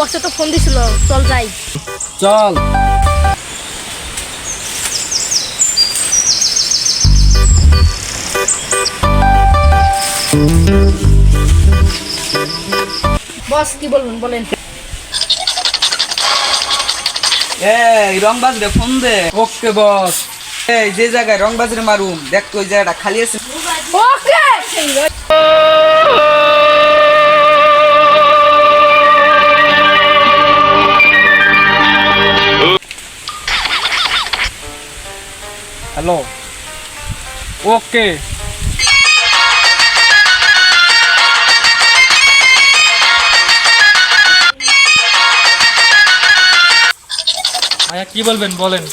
বসে তো ফোন দিছিল, চল যাই। চল। বস কি বলবেন বলেন। এই রংবাজরে ফোন দে। ওকে বস। এই যে জায়গায় রংবাজরে মারুম দেখ তো ওই জায়গাটা খালি আছে। ওকে। হ্যালো, ওকে। ভাইয়া কি বলবেন বলেন।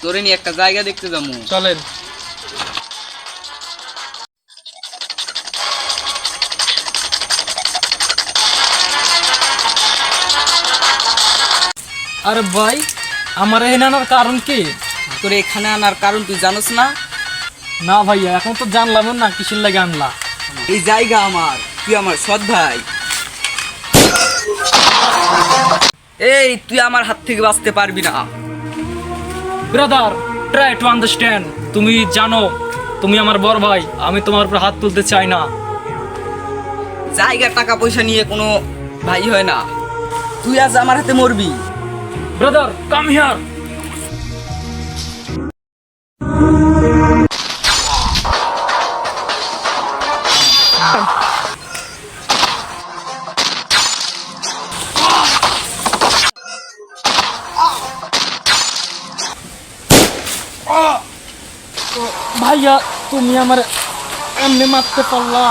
তোরে নিয়ে একটা জায়গা দেখতে যাবো। চলেন। আরে ভাই, আমার এখানে আনার কারণ কি? তোর এখানে আনার কারণ তুই জানোস না? না ভাইয়া, এখন তো জানলাম না কিসের লাগে আনলা। এই জায়গা আমার, তুই আমার সৎ ভাই। এই তুই আমার হাত থেকে বাঁচতে পারবি না। Brother, try to understand. তুমি জানো তুমি আমার বড় ভাই, আমি তোমার উপর হাত তুলতে চাই না। জায়গা টাকা পয়সা নিয়ে কোনো ভাই হয় না। তুই আজ আমার হাতে মরবি। Brother, come here. ভাইয়া, তুমি আমার এমনি মারতে পারলা।